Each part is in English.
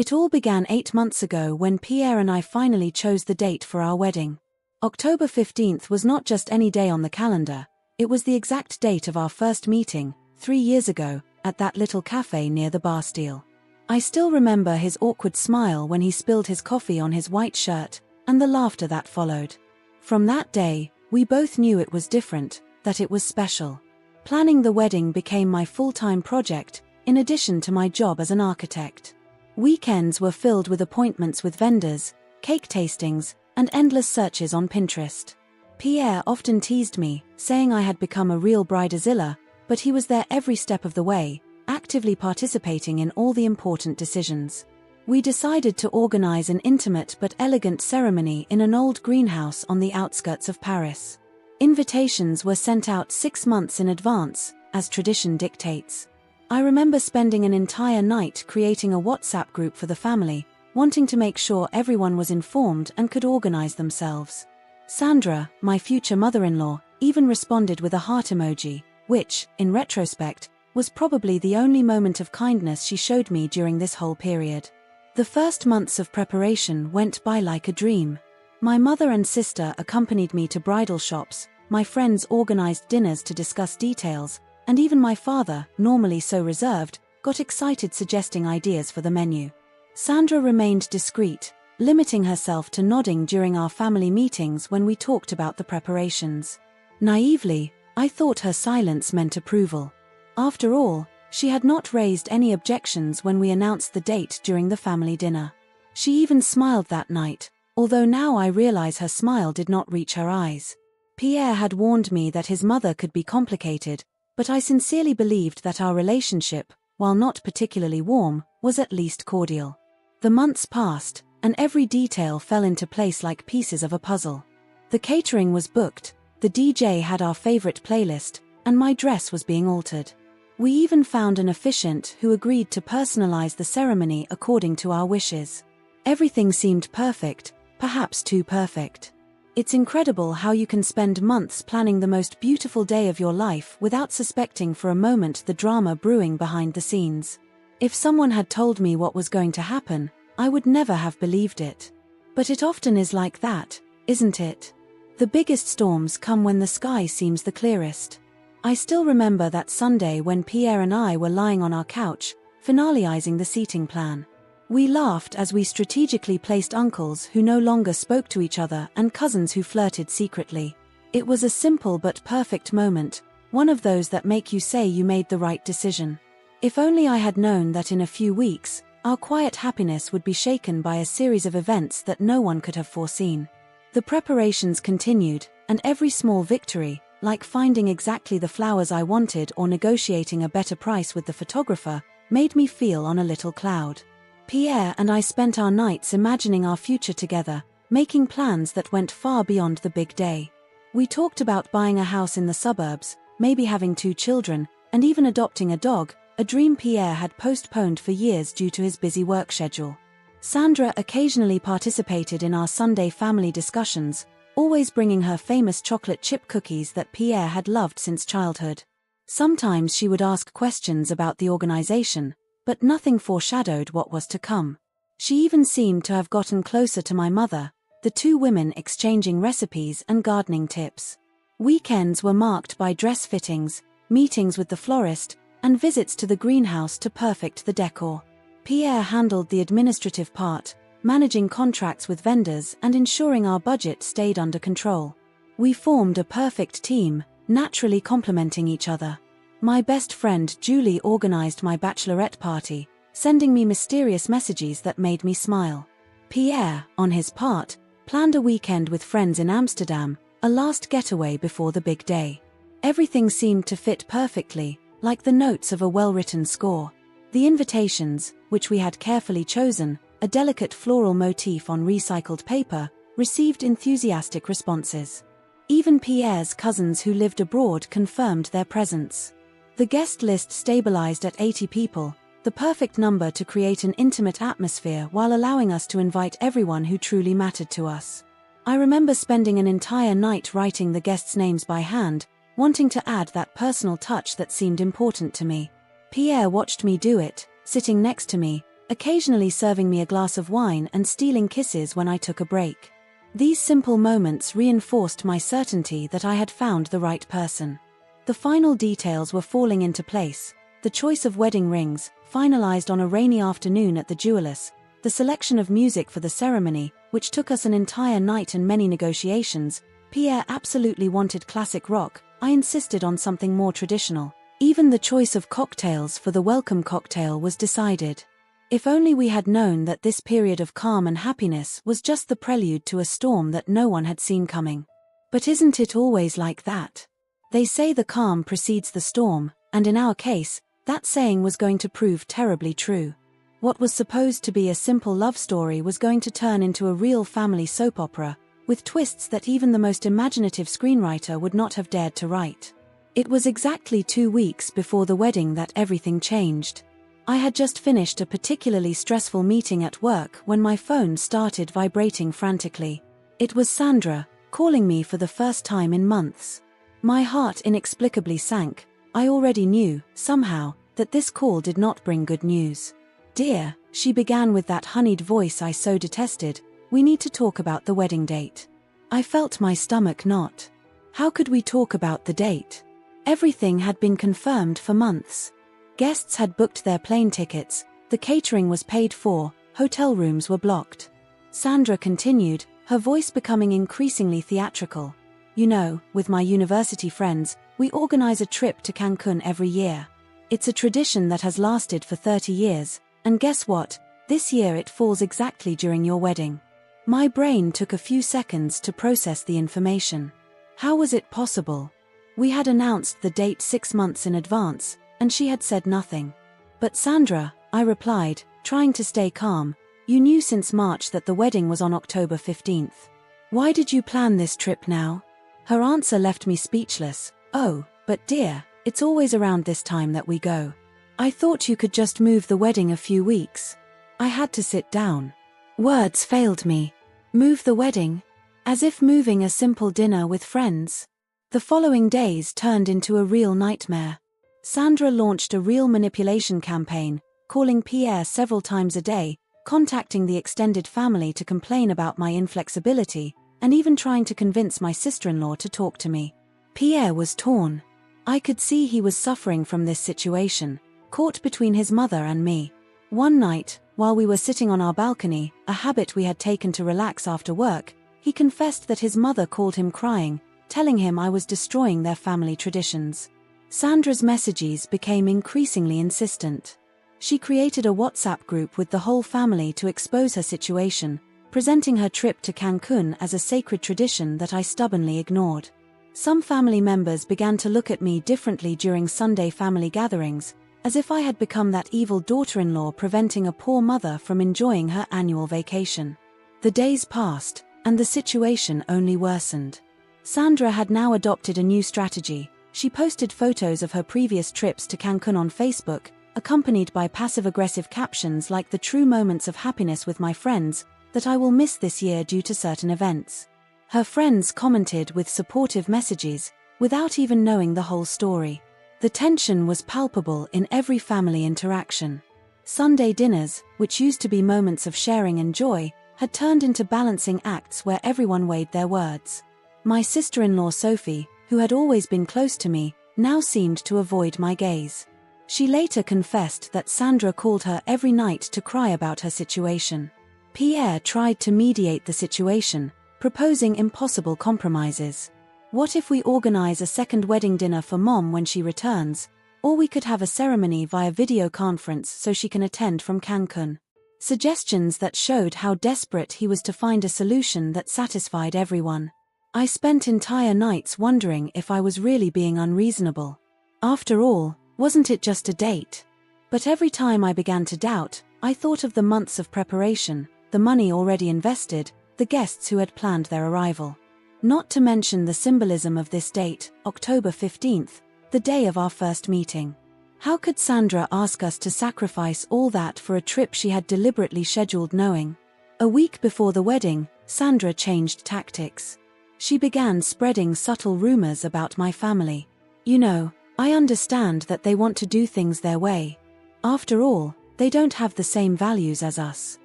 It all began 8 months ago when Pierre and I finally chose the date for our wedding. October 15th was not just any day on the calendar, it was the exact date of our first meeting, 3 years ago, at that little cafe near the Bastille. I still remember his awkward smile when he spilled his coffee on his white shirt, and the laughter that followed. From that day, we both knew it was different, that it was special. Planning the wedding became my full-time project, in addition to my job as an architect. Weekends were filled with appointments with vendors, cake tastings, and endless searches on Pinterest. Pierre often teased me, saying I had become a real bridezilla, but he was there every step of the way, actively participating in all the important decisions. We decided to organize an intimate but elegant ceremony in an old greenhouse on the outskirts of Paris. Invitations were sent out 6 months in advance, as tradition dictates. I remember spending an entire night creating a WhatsApp group for the family, wanting to make sure everyone was informed and could organize themselves. Sandra, my future mother-in-law, even responded with a heart emoji, which, in retrospect, was probably the only moment of kindness she showed me during this whole period. The first months of preparation went by like a dream. My mother and sister accompanied me to bridal shops, my friends organized dinners to discuss details, and even my father, normally so reserved, got excited suggesting ideas for the menu. Sandra remained discreet, limiting herself to nodding during our family meetings when we talked about the preparations. Naively, I thought her silence meant approval. After all, she had not raised any objections when we announced the date during the family dinner. She even smiled that night, although now I realize her smile did not reach her eyes. Pierre had warned me that his mother could be complicated, but I sincerely believed that our relationship, while not particularly warm, was at least cordial. The months passed, and every detail fell into place like pieces of a puzzle. The catering was booked, the DJ had our favorite playlist, and my dress was being altered. We even found an officiant who agreed to personalize the ceremony according to our wishes. Everything seemed perfect, perhaps too perfect. It's incredible how you can spend months planning the most beautiful day of your life without suspecting for a moment the drama brewing behind the scenes. If someone had told me what was going to happen, I would never have believed it. But it often is like that, isn't it? The biggest storms come when the sky seems the clearest. I still remember that Sunday when Pierre and I were lying on our couch, finalizing the seating plan. We laughed as we strategically placed uncles who no longer spoke to each other and cousins who flirted secretly. It was a simple but perfect moment, one of those that make you say you made the right decision. If only I had known that in a few weeks, our quiet happiness would be shaken by a series of events that no one could have foreseen. The preparations continued, and every small victory, like finding exactly the flowers I wanted or negotiating a better price with the photographer, made me feel on a little cloud. Pierre and I spent our nights imagining our future together, making plans that went far beyond the big day. We talked about buying a house in the suburbs, maybe having 2 children, and even adopting a dog, a dream Pierre had postponed for years due to his busy work schedule. Sandra occasionally participated in our Sunday family discussions, always bringing her famous chocolate chip cookies that Pierre had loved since childhood. Sometimes she would ask questions about the organization, but nothing foreshadowed what was to come. She even seemed to have gotten closer to my mother, the 2 women exchanging recipes and gardening tips. Weekends were marked by dress fittings, meetings with the florist, and visits to the greenhouse to perfect the decor. Pierre handled the administrative part, managing contracts with vendors and ensuring our budget stayed under control. We formed a perfect team, naturally complementing each other. My best friend Julie organized my bachelorette party, sending me mysterious messages that made me smile. Pierre, on his part, planned a weekend with friends in Amsterdam, a last getaway before the big day. Everything seemed to fit perfectly, like the notes of a well-written score. The invitations, which we had carefully chosen, a delicate floral motif on recycled paper, received enthusiastic responses. Even Pierre's cousins who lived abroad confirmed their presence. The guest list stabilized at 80 people, the perfect number to create an intimate atmosphere while allowing us to invite everyone who truly mattered to us. I remember spending an entire night writing the guests' names by hand, wanting to add that personal touch that seemed important to me. Pierre watched me do it, sitting next to me, occasionally serving me a glass of wine and stealing kisses when I took a break. These simple moments reinforced my certainty that I had found the right person. The final details were falling into place: the choice of wedding rings, finalized on a rainy afternoon at the jeweller's, the selection of music for the ceremony, which took us an entire night and many negotiations. Pierre absolutely wanted classic rock, I insisted on something more traditional. Even the choice of cocktails for the welcome cocktail was decided. If only we had known that this period of calm and happiness was just the prelude to a storm that no one had seen coming. But isn't it always like that? They say the calm precedes the storm, and in our case, that saying was going to prove terribly true. What was supposed to be a simple love story was going to turn into a real family soap opera, with twists that even the most imaginative screenwriter would not have dared to write. It was exactly 2 weeks before the wedding that everything changed. I had just finished a particularly stressful meeting at work when my phone started vibrating frantically. It was Sandra, calling me for the first time in months. My heart inexplicably sank. I already knew, somehow, that this call did not bring good news. "Dear," she began with that honeyed voice I so detested, "we need to talk about the wedding date." I felt my stomach knot. How could we talk about the date? Everything had been confirmed for months. Guests had booked their plane tickets, the catering was paid for, hotel rooms were blocked. Sandra continued, her voice becoming increasingly theatrical. "You know, with my university friends, we organize a trip to Cancun every year. It's a tradition that has lasted for 30 years, and guess what? This year it falls exactly during your wedding." My brain took a few seconds to process the information. How was it possible? We had announced the date 6 months in advance, and she had said nothing. "But Sandra," I replied, trying to stay calm, "you knew since March that the wedding was on October 15th. Why did you plan this trip now?" Her answer left me speechless. "Oh, but dear, it's always around this time that we go. I thought you could just move the wedding a few weeks." I had to sit down. Words failed me. Move the wedding? As if moving a simple dinner with friends. The following days turned into a real nightmare. Sandra launched a real manipulation campaign, calling Pierre several times a day, contacting the extended family to complain about my inflexibility, and even trying to convince my sister-in-law to talk to me. Pierre was torn. I could see he was suffering from this situation, caught between his mother and me. One night, while we were sitting on our balcony, a habit we had taken to relax after work, he confessed that his mother called him crying, telling him I was destroying their family traditions. Sandra's messages became increasingly insistent. She created a WhatsApp group with the whole family to expose her situation, presenting her trip to Cancun as a sacred tradition that I stubbornly ignored. Some family members began to look at me differently during Sunday family gatherings, as if I had become that evil daughter-in-law preventing a poor mother from enjoying her annual vacation. The days passed, and the situation only worsened. Sandra had now adopted a new strategy. She posted photos of her previous trips to Cancun on Facebook, accompanied by passive-aggressive captions like "the true moments of happiness with my friends that I will miss this year due to certain events." Her friends commented with supportive messages, without even knowing the whole story. The tension was palpable in every family interaction. Sunday dinners, which used to be moments of sharing and joy, had turned into balancing acts where everyone weighed their words. My sister-in-law Sophie, who had always been close to me, now seemed to avoid my gaze. She later confessed that Sandra called her every night to cry about her situation. Pierre tried to mediate the situation, proposing impossible compromises. "What if we organize a second wedding dinner for Mom when she returns? Or we could have a ceremony via video conference so she can attend from Cancun." Suggestions that showed how desperate he was to find a solution that satisfied everyone. I spent entire nights wondering if I was really being unreasonable. After all, wasn't it just a date? But every time I began to doubt, I thought of the months of preparation, the money already invested, the guests who had planned their arrival. Not to mention the symbolism of this date, October 15th, the day of our first meeting. How could Sandra ask us to sacrifice all that for a trip she had deliberately scheduled knowing? A week before the wedding, Sandra changed tactics. She began spreading subtle rumors about my family. "You know, I understand that they want to do things their way. After all, They don't have the same values as us."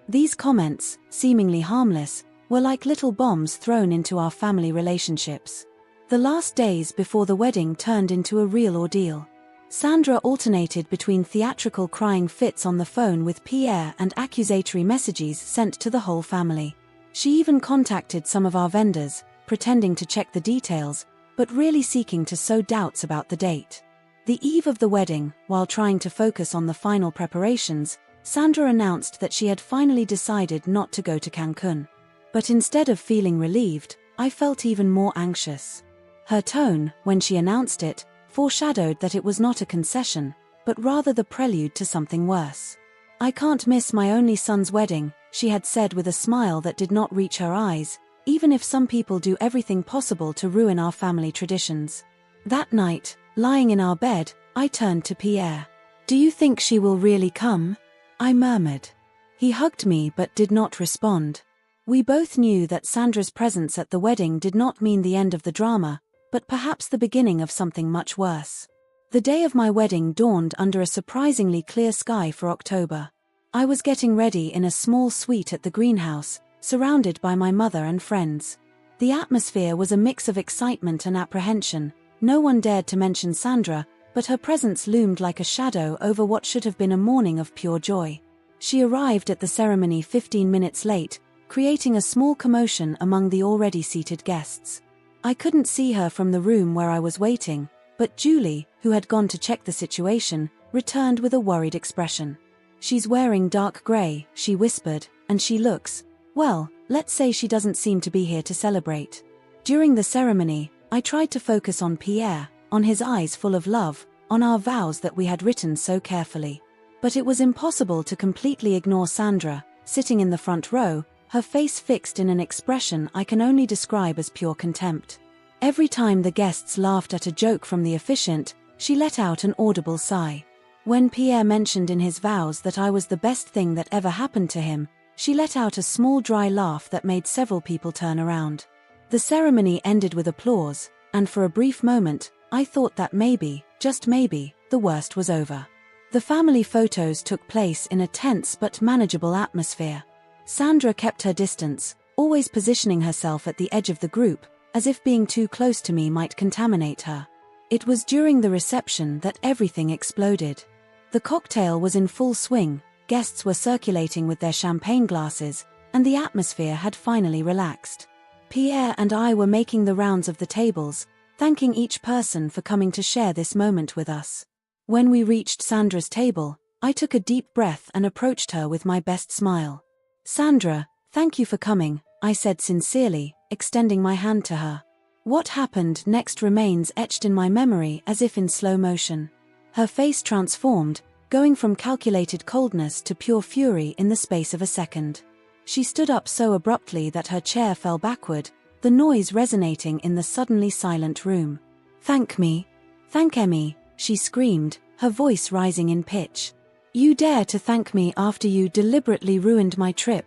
These comments, seemingly harmless, were like little bombs thrown into our family relationships. The last days before the wedding turned into a real ordeal. Sandra alternated between theatrical crying fits on the phone with Pierre and accusatory messages sent to the whole family. She even contacted some of our vendors, pretending to check the details, but really seeking to sow doubts about the date. The eve of the wedding, while trying to focus on the final preparations, Sandra announced that she had finally decided not to go to Cancun. But instead of feeling relieved, I felt even more anxious. Her tone, when she announced it, foreshadowed that it was not a concession, but rather the prelude to something worse. "I can't miss my only son's wedding," she had said with a smile that did not reach her eyes, "even if some people do everything possible to ruin our family traditions." That night, lying in our bed, I turned to Pierre. "Do you think she will really come?" I murmured. He hugged me but did not respond. We both knew that Sandra's presence at the wedding did not mean the end of the drama, but perhaps the beginning of something much worse. The day of my wedding dawned under a surprisingly clear sky for October. I was getting ready in a small suite at the greenhouse, surrounded by my mother and friends. The atmosphere was a mix of excitement and apprehension. No one dared to mention Sandra, but her presence loomed like a shadow over what should have been a morning of pure joy. She arrived at the ceremony 15 minutes late, creating a small commotion among the already seated guests. I couldn't see her from the room where I was waiting, but Julie, who had gone to check the situation, returned with a worried expression. "She's wearing dark grey," she whispered, "and she looks, well, let's say she doesn't seem to be here to celebrate." During the ceremony, I tried to focus on Pierre, on his eyes full of love, on our vows that we had written so carefully. But it was impossible to completely ignore Sandra, sitting in the front row, her face fixed in an expression I can only describe as pure contempt. Every time the guests laughed at a joke from the officiant, she let out an audible sigh. When Pierre mentioned in his vows that I was the best thing that ever happened to him, she let out a small dry laugh that made several people turn around. The ceremony ended with applause, and for a brief moment, I thought that maybe, just maybe, the worst was over. The family photos took place in a tense but manageable atmosphere. Sandra kept her distance, always positioning herself at the edge of the group, as if being too close to me might contaminate her. It was during the reception that everything exploded. The cocktail was in full swing, guests were circulating with their champagne glasses, and the atmosphere had finally relaxed. Pierre and I were making the rounds of the tables, thanking each person for coming to share this moment with us. When we reached Sandra's table, I took a deep breath and approached her with my best smile. "Sandra, thank you for coming," I said sincerely, extending my hand to her. What happened next remains etched in my memory as if in slow motion. Her face transformed, going from calculated coldness to pure fury in the space of a second. She stood up so abruptly that her chair fell backward, the noise resonating in the suddenly silent room. "Thank me. Thank Emmy," she screamed, her voice rising in pitch. "You dare to thank me after you deliberately ruined my trip?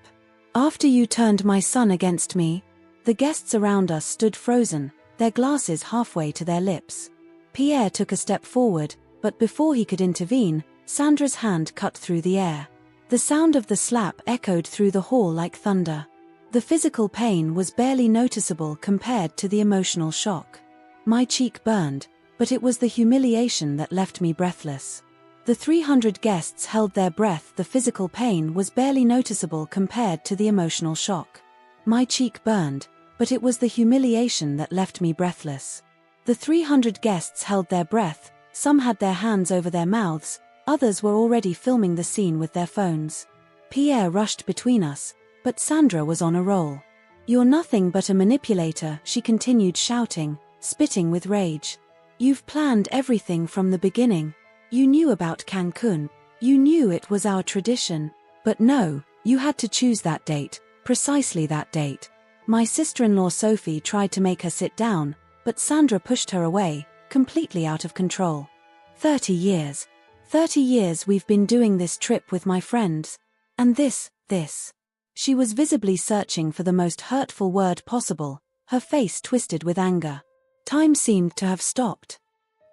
After you turned my son against me?" The guests around us stood frozen, their glasses halfway to their lips. Pierre took a step forward, but before he could intervene, Sandra's hand cut through the air. The sound of the slap echoed through the hall like thunder. The physical pain was barely noticeable compared to the emotional shock. My cheek burned, but it was the humiliation that left me breathless. The 300 guests held their breath. The physical pain was barely noticeable compared to the emotional shock. My cheek burned, but it was the humiliation that left me breathless. The 300 guests held their breath, some had their hands over their mouths, others were already filming the scene with their phones. Pierre rushed between us, but Sandra was on a roll. "You're nothing but a manipulator," she continued shouting, spitting with rage. "You've planned everything from the beginning. You knew about Cancun. You knew it was our tradition. But no, you had to choose that date, precisely that date." My sister-in-law Sophie tried to make her sit down, but Sandra pushed her away, completely out of control. 30 years. 30 years we've been doing this trip with my friends. And this. She was visibly searching for the most hurtful word possible, her face twisted with anger. Time seemed to have stopped.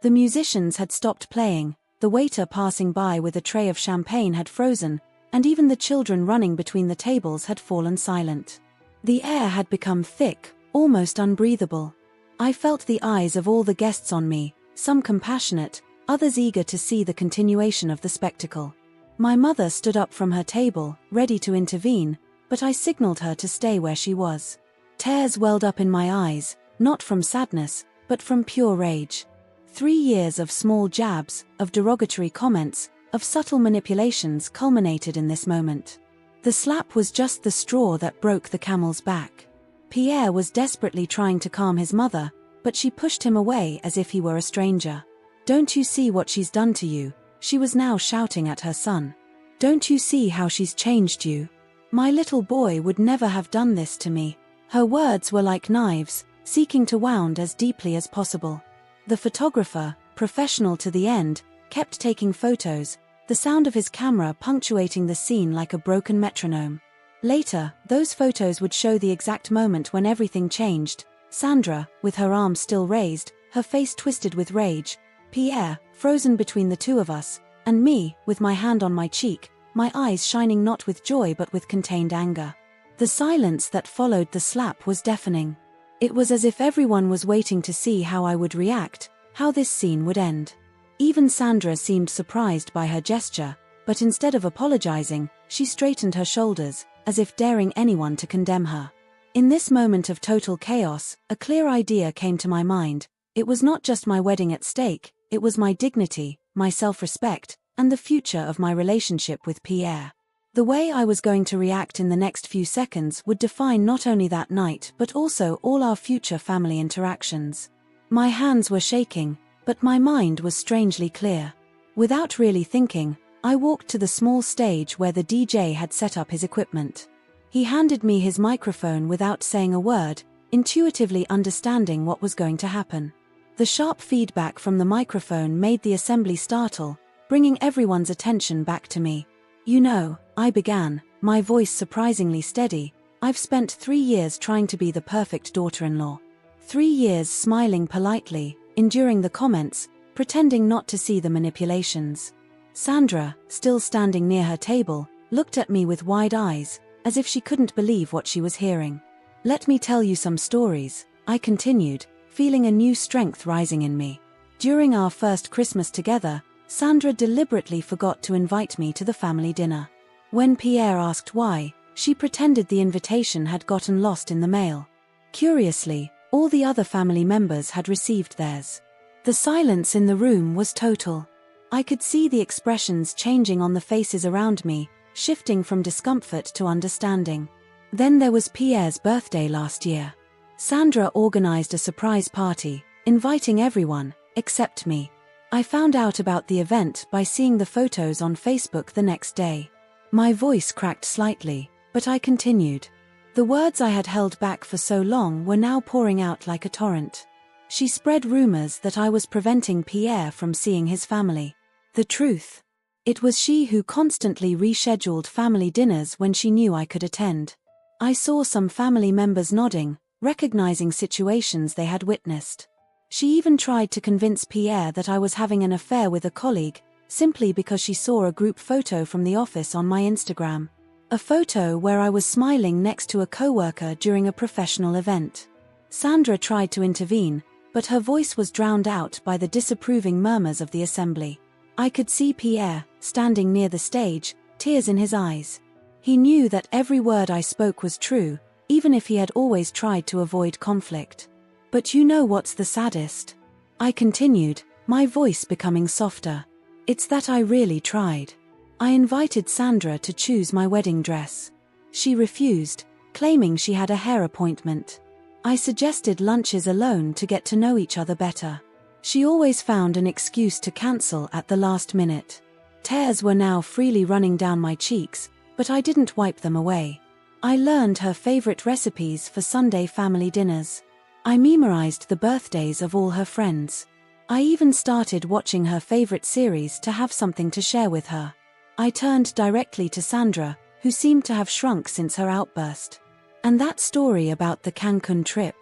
The musicians had stopped playing, the waiter passing by with a tray of champagne had frozen, and even the children running between the tables had fallen silent. The air had become thick, almost unbreathable. I felt the eyes of all the guests on me, some compassionate, others eager to see the continuation of the spectacle. My mother stood up from her table, ready to intervene, but I signaled her to stay where she was. Tears welled up in my eyes, not from sadness, but from pure rage. 3 years of small jabs, of derogatory comments, of subtle manipulations culminated in this moment. The slap was just the straw that broke the camel's back. Pierre was desperately trying to calm his mother, but she pushed him away as if he were a stranger. "Don't you see what she's done to you?" she was now shouting at her son. "Don't you see how she's changed you? My little boy would never have done this to me." Her words were like knives, seeking to wound as deeply as possible. The photographer, professional to the end, kept taking photos, the sound of his camera punctuating the scene like a broken metronome. Later, those photos would show the exact moment when everything changed. Sandra, with her arms still raised, her face twisted with rage, Pierre, frozen between the two of us, and me, with my hand on my cheek, my eyes shining not with joy but with contained anger. The silence that followed the slap was deafening. It was as if everyone was waiting to see how I would react, how this scene would end. Even Sandra seemed surprised by her gesture, but instead of apologizing, she straightened her shoulders, as if daring anyone to condemn her. In this moment of total chaos, a clear idea came to my mind. It was not just my wedding at stake, it was my dignity, my self-respect, and the future of my relationship with Pierre. The way I was going to react in the next few seconds would define not only that night but also all our future family interactions. My hands were shaking, but my mind was strangely clear. Without really thinking, I walked to the small stage where the DJ had set up his equipment. He handed me his microphone without saying a word, intuitively understanding what was going to happen. The sharp feedback from the microphone made the assembly startle, bringing everyone's attention back to me. "You know," I began, my voice surprisingly steady, "I've spent 3 years trying to be the perfect daughter-in-law. 3 years smiling politely, enduring the comments, pretending not to see the manipulations." Sandra, still standing near her table, looked at me with wide eyes, as if she couldn't believe what she was hearing. "Let me tell you some stories," I continued, feeling a new strength rising in me. "During our first Christmas together, Sandra deliberately forgot to invite me to the family dinner. When Pierre asked why, she pretended the invitation had gotten lost in the mail. Curiously, all the other family members had received theirs. The silence in the room was total. I could see the expressions changing on the faces around me, shifting from discomfort to understanding. Then there was Pierre's birthday last year. Sandra organized a surprise party, inviting everyone, except me. I found out about the event by seeing the photos on Facebook the next day. My voice cracked slightly, but I continued. The words I had held back for so long were now pouring out like a torrent. She spread rumors that I was preventing Pierre from seeing his family. The truth. It was she who constantly rescheduled family dinners when she knew I could attend. I saw some family members nodding, recognizing situations they had witnessed. She even tried to convince Pierre that I was having an affair with a colleague, simply because she saw a group photo from the office on my Instagram. A photo where I was smiling next to a coworker during a professional event. Sandra tried to intervene, but her voice was drowned out by the disapproving murmurs of the assembly. I could see Pierre, standing near the stage, tears in his eyes. He knew that every word I spoke was true, even if he had always tried to avoid conflict. "But you know what's the saddest?" I continued, my voice becoming softer. "It's that I really tried. I invited Sandra to choose my wedding dress. She refused, claiming she had a hair appointment. I suggested lunches alone to get to know each other better. She always found an excuse to cancel at the last minute." Tears were now freely running down my cheeks, but I didn't wipe them away. I learned her favorite recipes for Sunday family dinners. I memorized the birthdays of all her friends. I even started watching her favorite series to have something to share with her. I turned directly to Sandra, who seemed to have shrunk since her outburst. "And that story about the Cancun trip.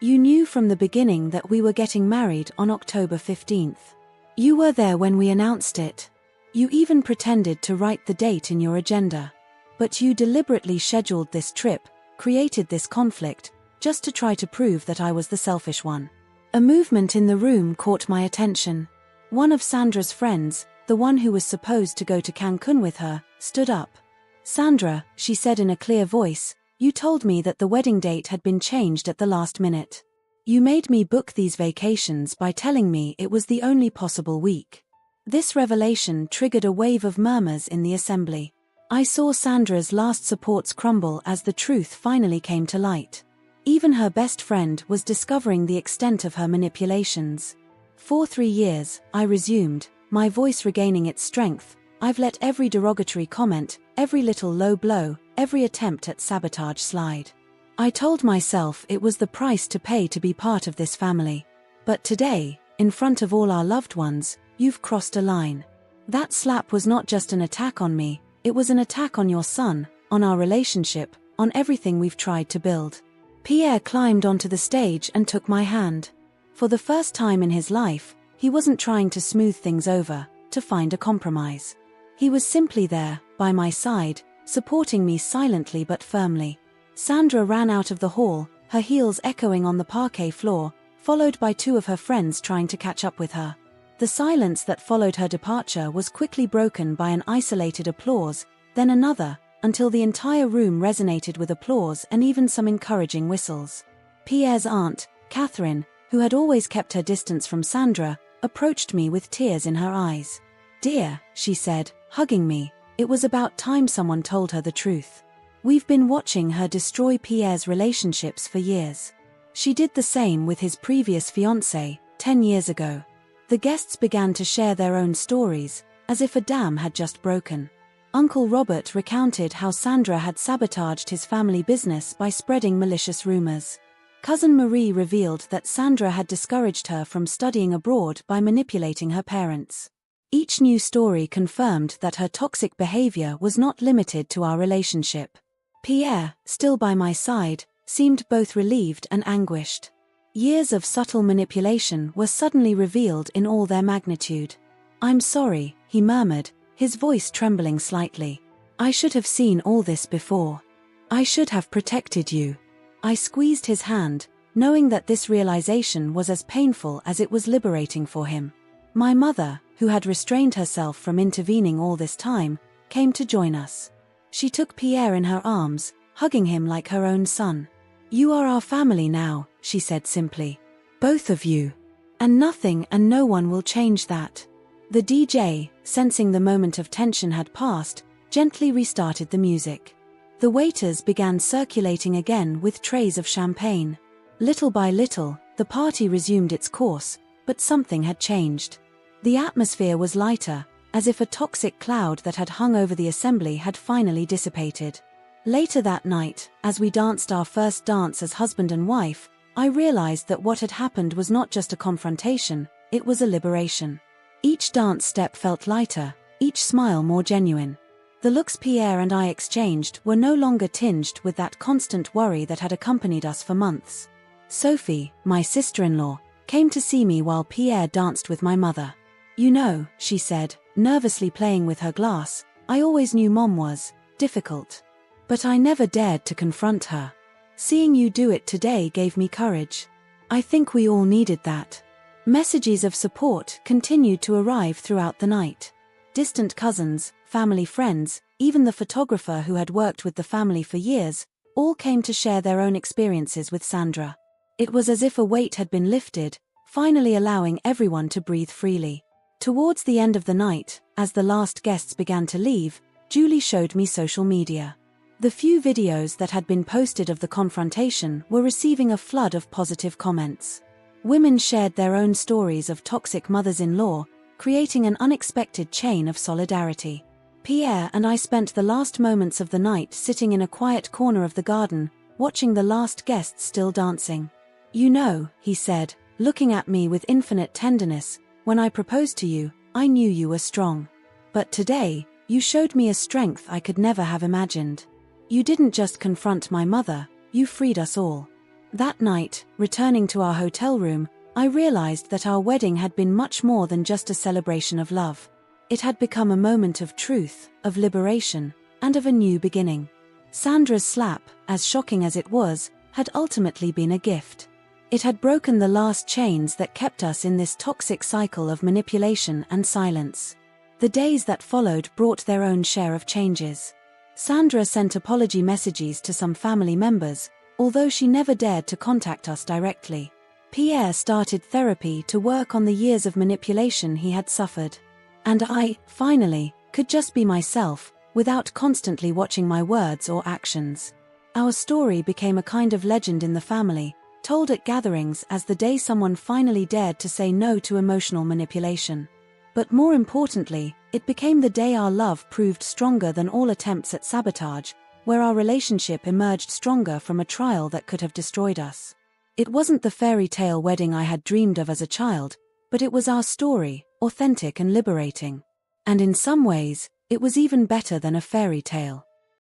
You knew from the beginning that we were getting married on October 15th. You were there when we announced it. You even pretended to write the date in your agenda. But you deliberately scheduled this trip, created this conflict, just to try to prove that I was the selfish one. A movement in the room caught my attention. One of Sandra's friends, the one who was supposed to go to Cancun with her, stood up. Sandra, she said in a clear voice, you told me that the wedding date had been changed at the last minute. You made me book these vacations by telling me it was the only possible week. This revelation triggered a wave of murmurs in the assembly. I saw Sandra's last supports crumble as the truth finally came to light. Even her best friend was discovering the extent of her manipulations. For 3 years, I resumed, my voice regaining its strength, I've let every derogatory comment, every little low blow, every attempt at sabotage slide. I told myself it was the price to pay to be part of this family. But today, in front of all our loved ones, you've crossed a line. That slap was not just an attack on me, it was an attack on your son, on our relationship, on everything we've tried to build. Pierre climbed onto the stage and took my hand. For the first time in his life, he wasn't trying to smooth things over, to find a compromise. He was simply there, by my side, supporting me silently but firmly. Sandra ran out of the hall, her heels echoing on the parquet floor, followed by 2 of her friends trying to catch up with her. The silence that followed her departure was quickly broken by an isolated applause, then another, until the entire room resonated with applause and even some encouraging whistles. Pierre's aunt, Catherine, who had always kept her distance from Sandra, approached me with tears in her eyes. Dear, she said, hugging me, it was about time someone told her the truth. We've been watching her destroy Pierre's relationships for years. She did the same with his previous fiancée, 10 years ago. The guests began to share their own stories, as if a dam had just broken. Uncle Robert recounted how Sandra had sabotaged his family business by spreading malicious rumors. Cousin Marie revealed that Sandra had discouraged her from studying abroad by manipulating her parents. Each new story confirmed that her toxic behavior was not limited to our relationship. Pierre, still by my side, seemed both relieved and anguished. Years of subtle manipulation were suddenly revealed in all their magnitude. I'm sorry, he murmured, his voice trembling slightly. I should have seen all this before. I should have protected you. I squeezed his hand, knowing that this realization was as painful as it was liberating for him. My mother, who had restrained herself from intervening all this time, came to join us. She took Pierre in her arms, hugging him like her own son. You are our family now, she said simply. Both of you. And nothing and no one will change that. The DJ, sensing the moment of tension had passed, gently restarted the music. The waiters began circulating again with trays of champagne. Little by little, the party resumed its course, but something had changed. The atmosphere was lighter, as if a toxic cloud that had hung over the assembly had finally dissipated. Later that night, as we danced our first dance as husband and wife, I realized that what had happened was not just a confrontation, it was a liberation. Each dance step felt lighter, each smile more genuine. The looks Pierre and I exchanged were no longer tinged with that constant worry that had accompanied us for months. Sophie, my sister-in-law, came to see me while Pierre danced with my mother. You know, she said, nervously playing with her glass, I always knew Mom was difficult. But I never dared to confront her. Seeing you do it today gave me courage. I think we all needed that. Messages of support continued to arrive throughout the night. Distant cousins, family friends, even the photographer who had worked with the family for years, all came to share their own experiences with Sandra. It was as if a weight had been lifted, finally allowing everyone to breathe freely. Towards the end of the night, as the last guests began to leave, Julie showed me social media. The few videos that had been posted of the confrontation were receiving a flood of positive comments. Women shared their own stories of toxic mothers-in-law, creating an unexpected chain of solidarity. Pierre and I spent the last moments of the night sitting in a quiet corner of the garden, watching the last guests still dancing. You know, he said, looking at me with infinite tenderness, when I proposed to you, I knew you were strong. But today, you showed me a strength I could never have imagined. You didn't just confront my mother, you freed us all. That night, returning to our hotel room, I realized that our wedding had been much more than just a celebration of love. It had become a moment of truth, of liberation, and of a new beginning. Sandra's slap, as shocking as it was, had ultimately been a gift. It had broken the last chains that kept us in this toxic cycle of manipulation and silence. The days that followed brought their own share of changes. Sandra sent apology messages to some family members, although she never dared to contact us directly. Pierre started therapy to work on the years of manipulation he had suffered. And I, finally, could just be myself, without constantly watching my words or actions. Our story became a kind of legend in the family, told at gatherings as the day someone finally dared to say no to emotional manipulation. But more importantly, it became the day our love proved stronger than all attempts at sabotage, where our relationship emerged stronger from a trial that could have destroyed us. It wasn't the fairy tale wedding I had dreamed of as a child, but it was our story, authentic and liberating. And in some ways, it was even better than a fairy tale.